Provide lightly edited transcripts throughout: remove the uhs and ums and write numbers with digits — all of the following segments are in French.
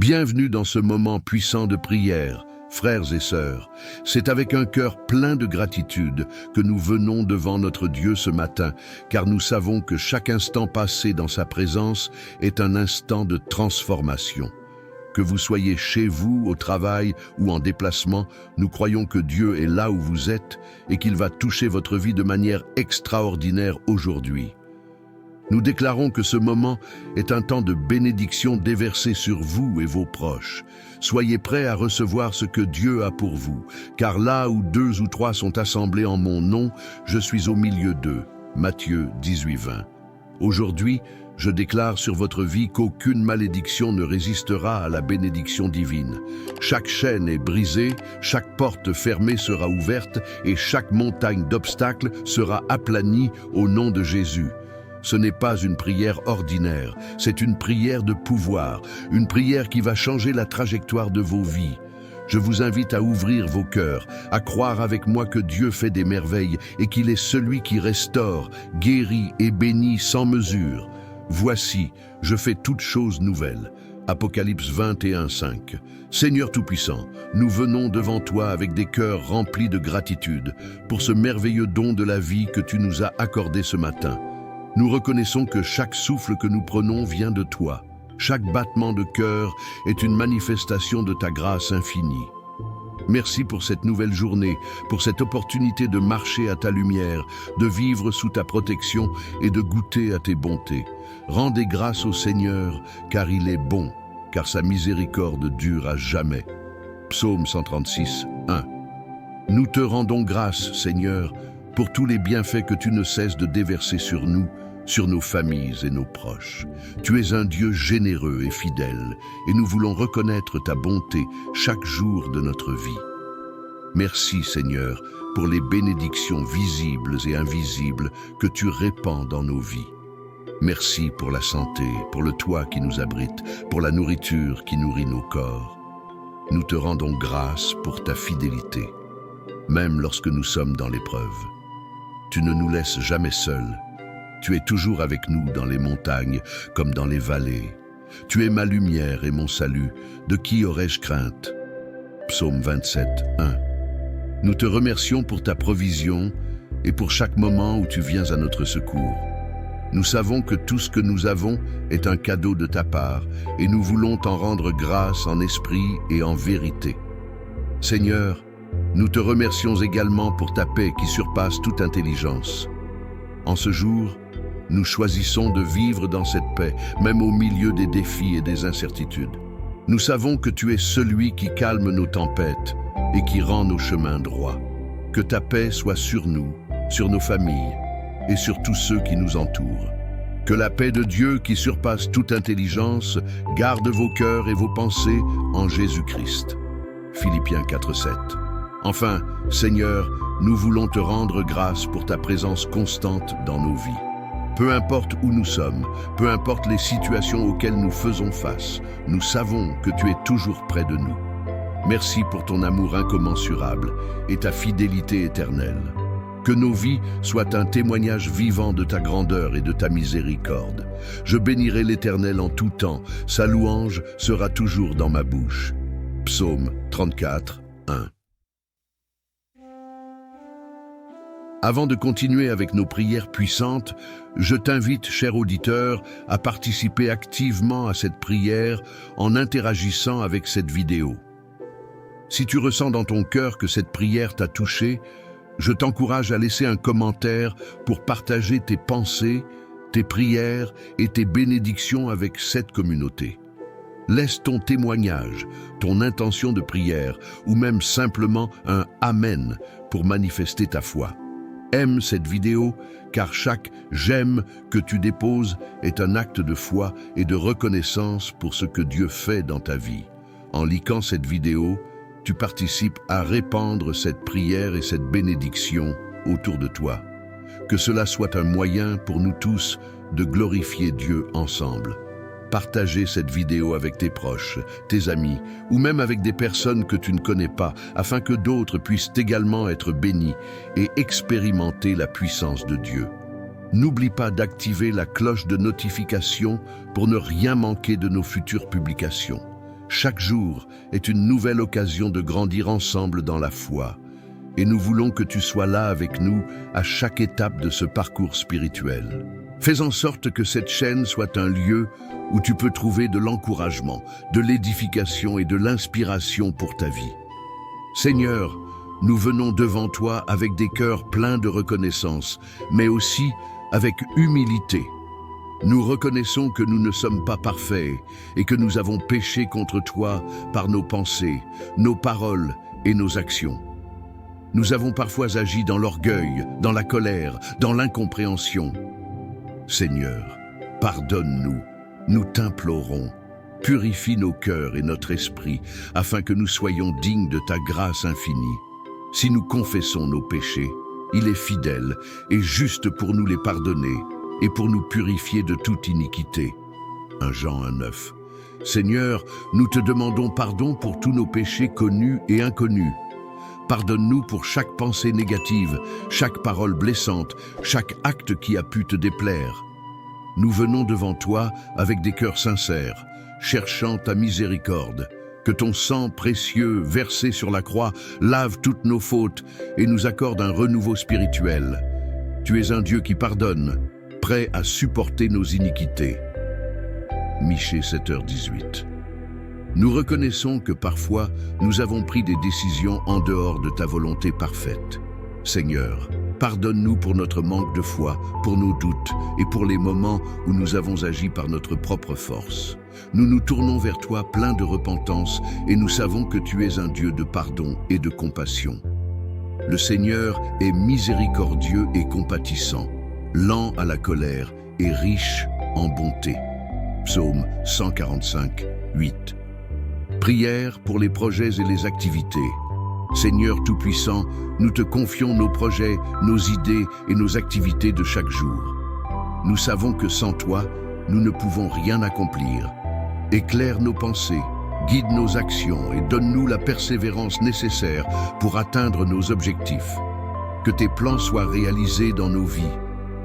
Bienvenue dans ce moment puissant de prière, frères et sœurs. C'est avec un cœur plein de gratitude que nous venons devant notre Dieu ce matin, car nous savons que chaque instant passé dans sa présence est un instant de transformation. Que vous soyez chez vous, au travail ou en déplacement, nous croyons que Dieu est là où vous êtes et qu'il va toucher votre vie de manière extraordinaire aujourd'hui. Nous déclarons que ce moment est un temps de bénédiction déversé sur vous et vos proches. Soyez prêts à recevoir ce que Dieu a pour vous, car là où 2 ou 3 sont assemblés en mon nom, je suis au milieu d'eux. Matthieu 18:20. Aujourd'hui, je déclare sur votre vie qu'aucune malédiction ne résistera à la bénédiction divine. Chaque chaîne est brisée, chaque porte fermée sera ouverte et chaque montagne d'obstacles sera aplanie au nom de Jésus. Ce n'est pas une prière ordinaire, c'est une prière de pouvoir, une prière qui va changer la trajectoire de vos vies. Je vous invite à ouvrir vos cœurs, à croire avec moi que Dieu fait des merveilles et qu'il est celui qui restaure, guérit et bénit sans mesure. Voici, je fais toutes choses nouvelles. Apocalypse 21:5. Seigneur Tout-Puissant, nous venons devant toi avec des cœurs remplis de gratitude pour ce merveilleux don de la vie que tu nous as accordé ce matin. Nous reconnaissons que chaque souffle que nous prenons vient de toi. Chaque battement de cœur est une manifestation de ta grâce infinie. Merci pour cette nouvelle journée, pour cette opportunité de marcher à ta lumière, de vivre sous ta protection et de goûter à tes bontés. Rendez grâce au Seigneur, car il est bon, car sa miséricorde dure à jamais. Psaume 136:1. Nous te rendons grâce, Seigneur, pour tous les bienfaits que tu ne cesses de déverser sur nous, sur nos familles et nos proches. Tu es un Dieu généreux et fidèle, et nous voulons reconnaître ta bonté chaque jour de notre vie. Merci, Seigneur, pour les bénédictions visibles et invisibles que tu répands dans nos vies. Merci pour la santé, pour le toit qui nous abrite, pour la nourriture qui nourrit nos corps. Nous te rendons grâce pour ta fidélité, même lorsque nous sommes dans l'épreuve. Tu ne nous laisses jamais seuls. Tu es toujours avec nous dans les montagnes comme dans les vallées. Tu es ma lumière et mon salut. De qui aurais-je crainte? Psaume 27:1. Nous te remercions pour ta provision et pour chaque moment où tu viens à notre secours. Nous savons que tout ce que nous avons est un cadeau de ta part et nous voulons t'en rendre grâce en esprit et en vérité. Seigneur, nous te remercions également pour ta paix qui surpasse toute intelligence. En ce jour, nous choisissons de vivre dans cette paix, même au milieu des défis et des incertitudes. Nous savons que tu es celui qui calme nos tempêtes et qui rend nos chemins droits. Que ta paix soit sur nous, sur nos familles et sur tous ceux qui nous entourent. Que la paix de Dieu qui surpasse toute intelligence garde vos cœurs et vos pensées en Jésus-Christ. Philippiens 4:7. Enfin, Seigneur, nous voulons te rendre grâce pour ta présence constante dans nos vies. Peu importe où nous sommes, peu importe les situations auxquelles nous faisons face, nous savons que tu es toujours près de nous. Merci pour ton amour incommensurable et ta fidélité éternelle. Que nos vies soient un témoignage vivant de ta grandeur et de ta miséricorde. Je bénirai l'Éternel en tout temps, sa louange sera toujours dans ma bouche. Psaume 34:1. Avant de continuer avec nos prières puissantes, je t'invite, cher auditeur, à participer activement à cette prière en interagissant avec cette vidéo. Si tu ressens dans ton cœur que cette prière t'a touché, je t'encourage à laisser un commentaire pour partager tes pensées, tes prières et tes bénédictions avec cette communauté. Laisse ton témoignage, ton intention de prière ou même simplement un « Amen » pour manifester ta foi. Aime cette vidéo, car chaque « j'aime » que tu déposes est un acte de foi et de reconnaissance pour ce que Dieu fait dans ta vie. En likant cette vidéo, tu participes à répandre cette prière et cette bénédiction autour de toi. Que cela soit un moyen pour nous tous de glorifier Dieu ensemble. Partagez cette vidéo avec tes proches, tes amis, ou même avec des personnes que tu ne connais pas, afin que d'autres puissent également être bénis et expérimenter la puissance de Dieu. N'oublie pas d'activer la cloche de notification pour ne rien manquer de nos futures publications. Chaque jour est une nouvelle occasion de grandir ensemble dans la foi. Et nous voulons que tu sois là avec nous à chaque étape de ce parcours spirituel. Fais en sorte que cette chaîne soit un lieu où tu peux trouver de l'encouragement, de l'édification et de l'inspiration pour ta vie. Seigneur, nous venons devant toi avec des cœurs pleins de reconnaissance, mais aussi avec humilité. Nous reconnaissons que nous ne sommes pas parfaits et que nous avons péché contre toi par nos pensées, nos paroles et nos actions. Nous avons parfois agi dans l'orgueil, dans la colère, dans l'incompréhension. Seigneur, pardonne-nous, nous t'implorons. Purifie nos cœurs et notre esprit, afin que nous soyons dignes de ta grâce infinie. Si nous confessons nos péchés, il est fidèle et juste pour nous les pardonner et pour nous purifier de toute iniquité. 1 Jean 1,9. Seigneur, nous te demandons pardon pour tous nos péchés connus et inconnus. Pardonne-nous pour chaque pensée négative, chaque parole blessante, chaque acte qui a pu te déplaire. Nous venons devant toi avec des cœurs sincères, cherchant ta miséricorde. Que ton sang précieux versé sur la croix lave toutes nos fautes et nous accorde un renouveau spirituel. Tu es un Dieu qui pardonne, prêt à supporter nos iniquités. Michée 7h18. Nous reconnaissons que parfois, nous avons pris des décisions en dehors de ta volonté parfaite. Seigneur, pardonne-nous pour notre manque de foi, pour nos doutes et pour les moments où nous avons agi par notre propre force. Nous nous tournons vers toi pleins de repentance et nous savons que tu es un Dieu de pardon et de compassion. Le Seigneur est miséricordieux et compatissant, lent à la colère et riche en bonté. Psaume 145, 8. Prière pour les projets et les activités. Seigneur Tout-Puissant, nous te confions nos projets, nos idées et nos activités de chaque jour. Nous savons que sans toi, nous ne pouvons rien accomplir. Éclaire nos pensées, guide nos actions et donne-nous la persévérance nécessaire pour atteindre nos objectifs. Que tes plans soient réalisés dans nos vies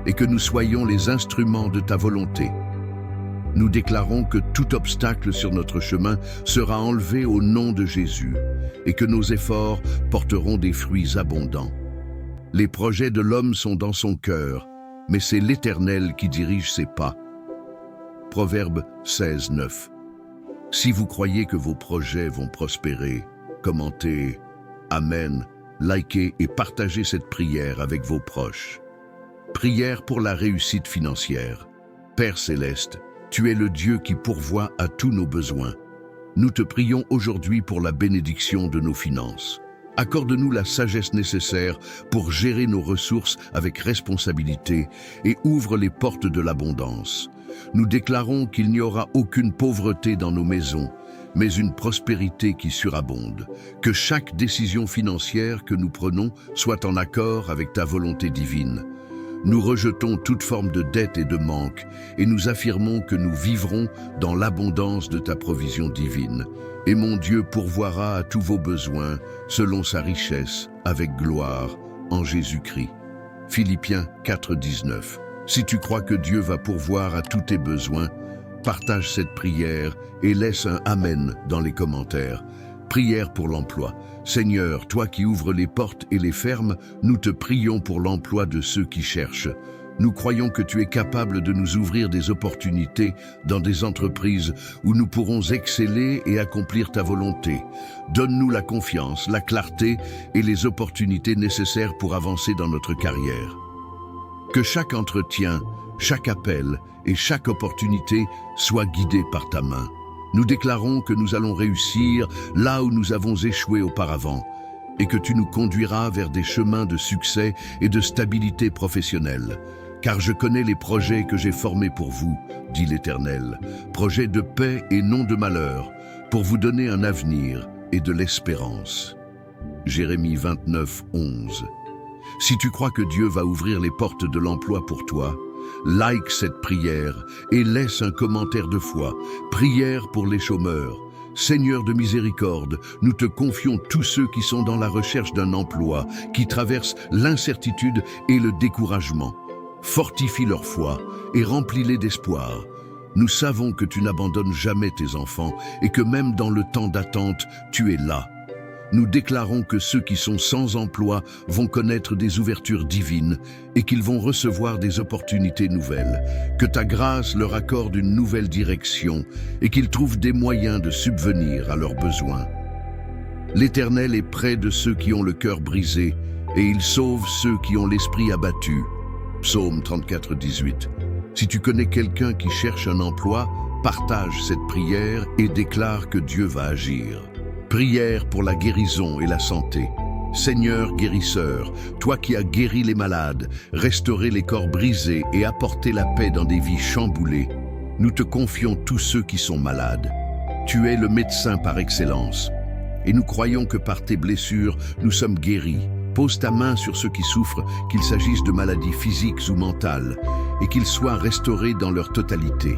et que nous soyons les instruments de ta volonté. Nous déclarons que tout obstacle sur notre chemin sera enlevé au nom de Jésus et que nos efforts porteront des fruits abondants. Les projets de l'homme sont dans son cœur, mais c'est l'Éternel qui dirige ses pas. Proverbe 16, 9. Si vous croyez que vos projets vont prospérer, commentez, Amen, likez et partagez cette prière avec vos proches. Prière pour la réussite financière. Père Céleste, tu es le Dieu qui pourvoit à tous nos besoins. Nous te prions aujourd'hui pour la bénédiction de nos finances. Accorde-nous la sagesse nécessaire pour gérer nos ressources avec responsabilité et ouvre les portes de l'abondance. Nous déclarons qu'il n'y aura aucune pauvreté dans nos maisons, mais une prospérité qui surabonde. Que chaque décision financière que nous prenons soit en accord avec ta volonté divine. Nous rejetons toute forme de dette et de manque et nous affirmons que nous vivrons dans l'abondance de ta provision divine. Et mon Dieu pourvoira à tous vos besoins selon sa richesse avec gloire en Jésus-Christ. Philippiens 4, 19. Si tu crois que Dieu va pourvoir à tous tes besoins, partage cette prière et laisse un Amen dans les commentaires. Prière pour l'emploi. Seigneur, toi qui ouvres les portes et les fermes, nous te prions pour l'emploi de ceux qui cherchent. Nous croyons que tu es capable de nous ouvrir des opportunités dans des entreprises où nous pourrons exceller et accomplir ta volonté. Donne-nous la confiance, la clarté et les opportunités nécessaires pour avancer dans notre carrière. Que chaque entretien, chaque appel et chaque opportunité soit guidé par ta main. Nous déclarons que nous allons réussir là où nous avons échoué auparavant et que tu nous conduiras vers des chemins de succès et de stabilité professionnelle. Car je connais les projets que j'ai formés pour vous, dit l'Éternel, projets de paix et non de malheur, pour vous donner un avenir et de l'espérance. Jérémie 29, 11. Si tu crois que Dieu va ouvrir les portes de l'emploi pour toi, like cette prière et laisse un commentaire de foi. Prière pour les chômeurs. Seigneur de miséricorde, nous te confions tous ceux qui sont dans la recherche d'un emploi, qui traversent l'incertitude et le découragement. Fortifie leur foi et remplis-les d'espoir. Nous savons que tu n'abandonnes jamais tes enfants et que même dans le temps d'attente, tu es là. Nous déclarons que ceux qui sont sans emploi vont connaître des ouvertures divines et qu'ils vont recevoir des opportunités nouvelles, que ta grâce leur accorde une nouvelle direction et qu'ils trouvent des moyens de subvenir à leurs besoins. L'Éternel est près de ceux qui ont le cœur brisé et il sauve ceux qui ont l'esprit abattu. Psaume 34, 18. Si tu connais quelqu'un qui cherche un emploi, partage cette prière et déclare que Dieu va agir. Prière pour la guérison et la santé. Seigneur guérisseur, toi qui as guéri les malades, restauré les corps brisés et apporté la paix dans des vies chamboulées, nous te confions tous ceux qui sont malades. Tu es le médecin par excellence. Et nous croyons que par tes blessures, nous sommes guéris. Pose ta main sur ceux qui souffrent, qu'il s'agisse de maladies physiques ou mentales, et qu'ils soient restaurés dans leur totalité.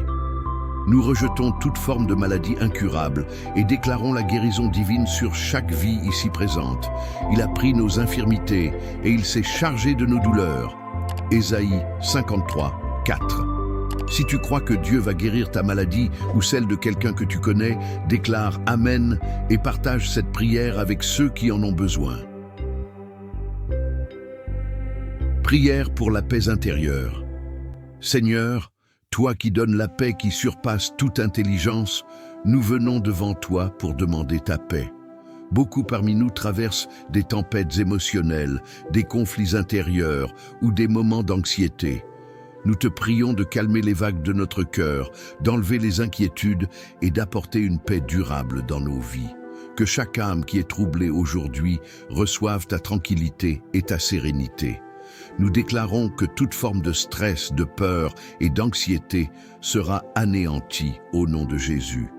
Nous rejetons toute forme de maladie incurable et déclarons la guérison divine sur chaque vie ici présente. Il a pris nos infirmités et il s'est chargé de nos douleurs. Ésaïe 53, 4. Si tu crois que Dieu va guérir ta maladie ou celle de quelqu'un que tu connais, déclare Amen et partage cette prière avec ceux qui en ont besoin. Prière pour la paix intérieure. Seigneur, toi qui donnes la paix qui surpasse toute intelligence, nous venons devant toi pour demander ta paix. Beaucoup parmi nous traversent des tempêtes émotionnelles, des conflits intérieurs ou des moments d'anxiété. Nous te prions de calmer les vagues de notre cœur, d'enlever les inquiétudes et d'apporter une paix durable dans nos vies. Que chaque âme qui est troublée aujourd'hui reçoive ta tranquillité et ta sérénité. Nous déclarons que toute forme de stress, de peur et d'anxiété sera anéantie au nom de Jésus.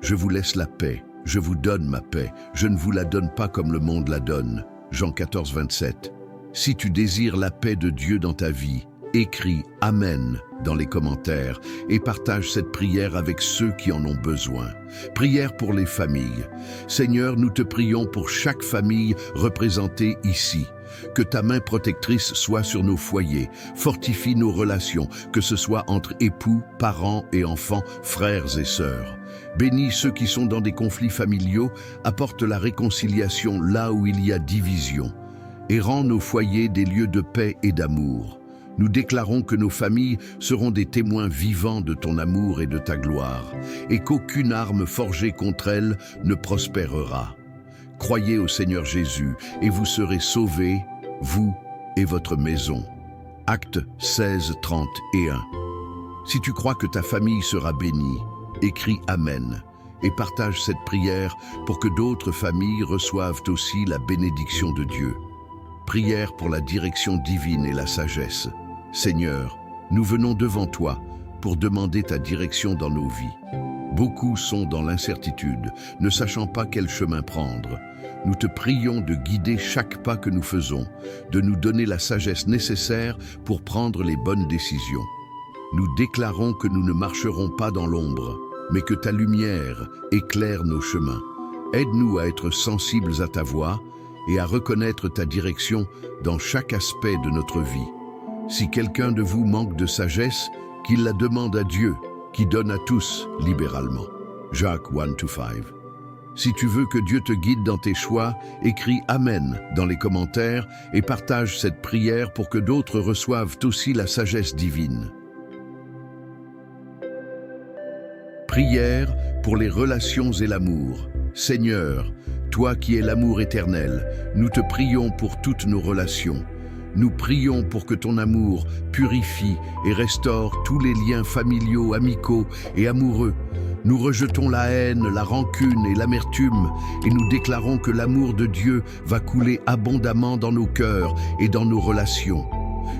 Je vous laisse la paix, je vous donne ma paix, je ne vous la donne pas comme le monde la donne. Jean 14, 27. Si tu désires la paix de Dieu dans ta vie, écris Amen dans les commentaires et partage cette prière avec ceux qui en ont besoin. Prière pour les familles. Seigneur, nous te prions pour chaque famille représentée ici. Que ta main protectrice soit sur nos foyers, fortifie nos relations, que ce soit entre époux, parents et enfants, frères et sœurs. Bénis ceux qui sont dans des conflits familiaux, apporte la réconciliation là où il y a division, et rends nos foyers des lieux de paix et d'amour. Nous déclarons que nos familles seront des témoins vivants de ton amour et de ta gloire, et qu'aucune arme forgée contre elles ne prospérera. Croyez au Seigneur Jésus et vous serez sauvés, vous et votre maison. Actes 16, 30 et 1. Si tu crois que ta famille sera bénie, écris Amen et partage cette prière pour que d'autres familles reçoivent aussi la bénédiction de Dieu. Prière pour la direction divine et la sagesse. Seigneur, nous venons devant toi pour demander ta direction dans nos vies. Beaucoup sont dans l'incertitude, ne sachant pas quel chemin prendre. Nous te prions de guider chaque pas que nous faisons, de nous donner la sagesse nécessaire pour prendre les bonnes décisions. Nous déclarons que nous ne marcherons pas dans l'ombre, mais que ta lumière éclaire nos chemins. Aide-nous à être sensibles à ta voix et à reconnaître ta direction dans chaque aspect de notre vie. Si quelqu'un de vous manque de sagesse, qu'il la demande à Dieu, qui donne à tous libéralement. Jacques 1-5. Si tu veux que Dieu te guide dans tes choix, écris Amen dans les commentaires et partage cette prière pour que d'autres reçoivent aussi la sagesse divine. Prière pour les relations et l'amour. Seigneur, toi qui es l'amour éternel, nous te prions pour toutes nos relations. Nous prions pour que ton amour purifie et restaure tous les liens familiaux, amicaux et amoureux. Nous rejetons la haine, la rancune et l'amertume et nous déclarons que l'amour de Dieu va couler abondamment dans nos cœurs et dans nos relations.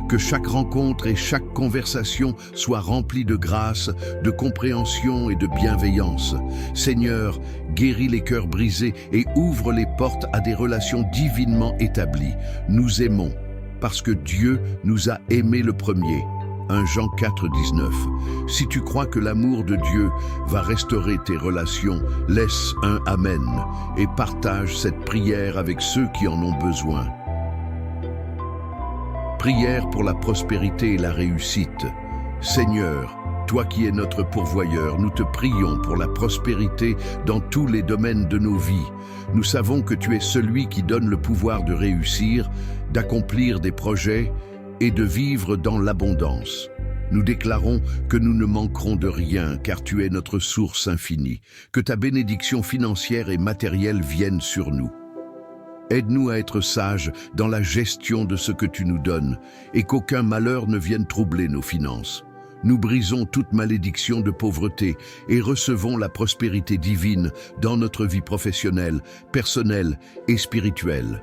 Que chaque rencontre et chaque conversation soit remplie de grâce, de compréhension et de bienveillance. Seigneur, guéris les cœurs brisés et ouvre les portes à des relations divinement établies. Nous aimons, parce que Dieu nous a aimés le premier. 1 Jean 4, 19. Si tu crois que l'amour de Dieu va restaurer tes relations, laisse un Amen et partage cette prière avec ceux qui en ont besoin. Prière pour la prospérité et la réussite. Seigneur, Toi qui es notre pourvoyeur, nous te prions pour la prospérité dans tous les domaines de nos vies. Nous savons que tu es celui qui donne le pouvoir de réussir, d'accomplir des projets et de vivre dans l'abondance. Nous déclarons que nous ne manquerons de rien car tu es notre source infinie, que ta bénédiction financière et matérielle vienne sur nous. Aide-nous à être sages dans la gestion de ce que tu nous donnes et qu'aucun malheur ne vienne troubler nos finances. Nous brisons toute malédiction de pauvreté et recevons la prospérité divine dans notre vie professionnelle, personnelle et spirituelle.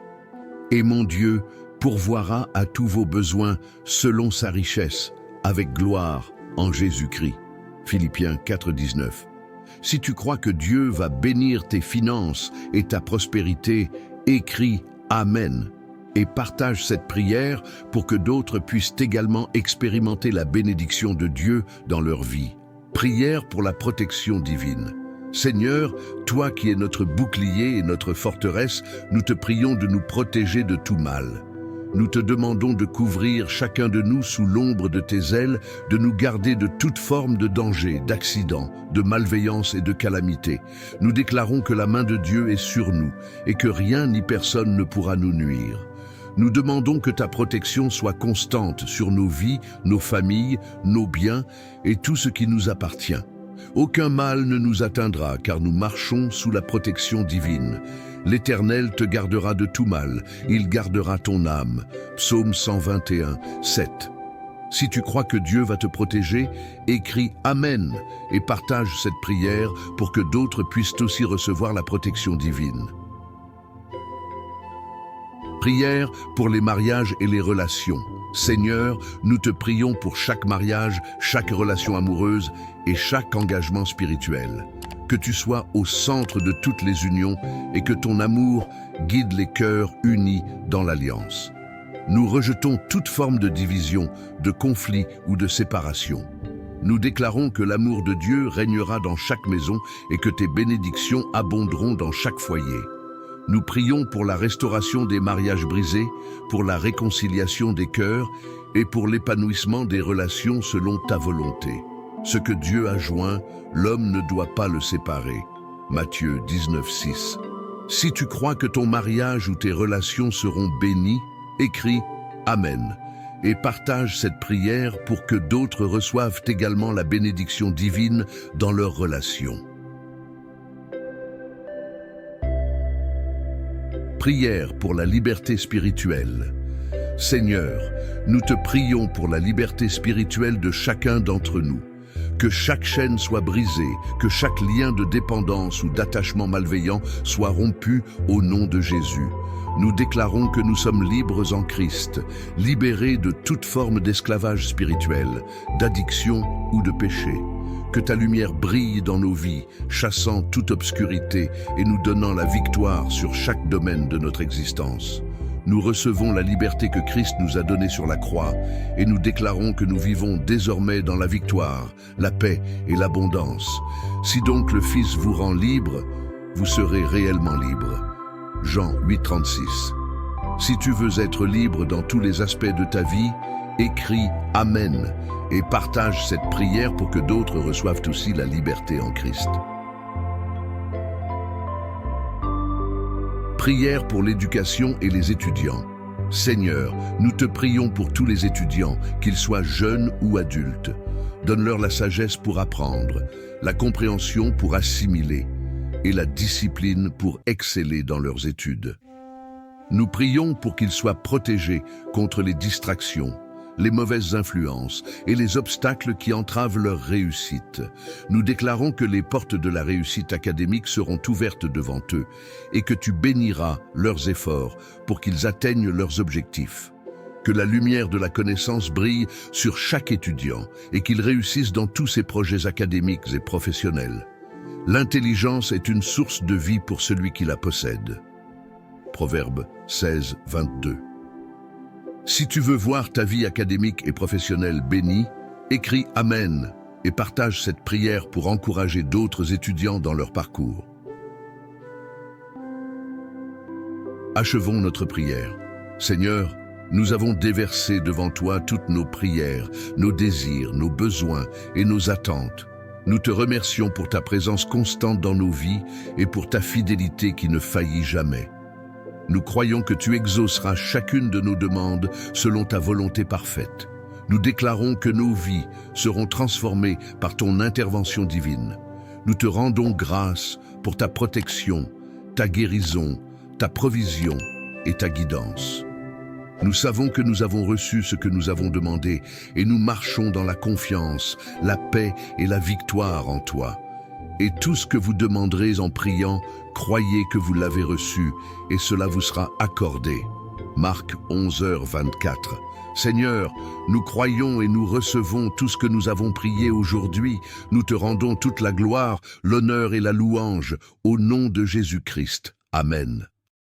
Et mon Dieu pourvoira à tous vos besoins selon sa richesse, avec gloire en Jésus-Christ. Philippiens 4,19. Si tu crois que Dieu va bénir tes finances et ta prospérité, écris Amen et partage cette prière pour que d'autres puissent également expérimenter la bénédiction de Dieu dans leur vie. Prière pour la protection divine. Seigneur, toi qui es notre bouclier et notre forteresse, nous te prions de nous protéger de tout mal. Nous te demandons de couvrir chacun de nous sous l'ombre de tes ailes, de nous garder de toute forme de danger, d'accident, de malveillance et de calamité. Nous déclarons que la main de Dieu est sur nous et que rien ni personne ne pourra nous nuire. Nous demandons que ta protection soit constante sur nos vies, nos familles, nos biens et tout ce qui nous appartient. Aucun mal ne nous atteindra car nous marchons sous la protection divine. L'Éternel te gardera de tout mal, il gardera ton âme. Psaume 121, 7. Si tu crois que Dieu va te protéger, écris Amen et partage cette prière pour que d'autres puissent aussi recevoir la protection divine. Prière pour les mariages et les relations. Seigneur, nous te prions pour chaque mariage, chaque relation amoureuse et chaque engagement spirituel. Que tu sois au centre de toutes les unions et que ton amour guide les cœurs unis dans l'alliance. Nous rejetons toute forme de division, de conflit ou de séparation. Nous déclarons que l'amour de Dieu régnera dans chaque maison et que tes bénédictions abonderont dans chaque foyer. Nous prions pour la restauration des mariages brisés, pour la réconciliation des cœurs et pour l'épanouissement des relations selon ta volonté. Ce que Dieu a joint, l'homme ne doit pas le séparer. Matthieu 19, 6. Si tu crois que ton mariage ou tes relations seront bénies, écris Amen et partage cette prière pour que d'autres reçoivent également la bénédiction divine dans leurs relations. Prière pour la liberté spirituelle. Seigneur, nous te prions pour la liberté spirituelle de chacun d'entre nous. Que chaque chaîne soit brisée, que chaque lien de dépendance ou d'attachement malveillant soit rompu au nom de Jésus. Nous déclarons que nous sommes libres en Christ, libérés de toute forme d'esclavage spirituel, d'addiction ou de péché. Que ta lumière brille dans nos vies, chassant toute obscurité et nous donnant la victoire sur chaque domaine de notre existence. Nous recevons la liberté que Christ nous a donnée sur la croix et nous déclarons que nous vivons désormais dans la victoire, la paix et l'abondance. Si donc le Fils vous rend libre, vous serez réellement libre. Jean 8,36. Si tu veux être libre dans tous les aspects de ta vie, écris Amen et partage cette prière pour que d'autres reçoivent aussi la liberté en Christ. Prière pour l'éducation et les étudiants. Seigneur, nous te prions pour tous les étudiants, qu'ils soient jeunes ou adultes. Donne-leur la sagesse pour apprendre, la compréhension pour assimiler et la discipline pour exceller dans leurs études. Nous prions pour qu'ils soient protégés contre les distractions, les mauvaises influences et les obstacles qui entravent leur réussite. Nous déclarons que les portes de la réussite académique seront ouvertes devant eux et que tu béniras leurs efforts pour qu'ils atteignent leurs objectifs. Que la lumière de la connaissance brille sur chaque étudiant et qu'il réussisse dans tous ses projets académiques et professionnels. L'intelligence est une source de vie pour celui qui la possède. Proverbe 16, 22. Si tu veux voir ta vie académique et professionnelle bénie, écris Amen et partage cette prière pour encourager d'autres étudiants dans leur parcours. Achevons notre prière. Seigneur, Nous avons déversé devant toi toutes nos prières, nos désirs, nos besoins et nos attentes. Nous te remercions pour ta présence constante dans nos vies et pour ta fidélité qui ne faillit jamais. Nous croyons que tu exauceras chacune de nos demandes selon ta volonté parfaite. Nous déclarons que nos vies seront transformées par ton intervention divine. Nous te rendons grâce pour ta protection, ta guérison, ta provision et ta guidance. Nous savons que nous avons reçu ce que nous avons demandé et nous marchons dans la confiance, la paix et la victoire en toi. Et tout ce que vous demanderez en priant, croyez que vous l'avez reçu et cela vous sera accordé. Marc 11h24. Seigneur, nous croyons et nous recevons tout ce que nous avons prié aujourd'hui. Nous te rendons toute la gloire, l'honneur et la louange au nom de Jésus-Christ. Amen.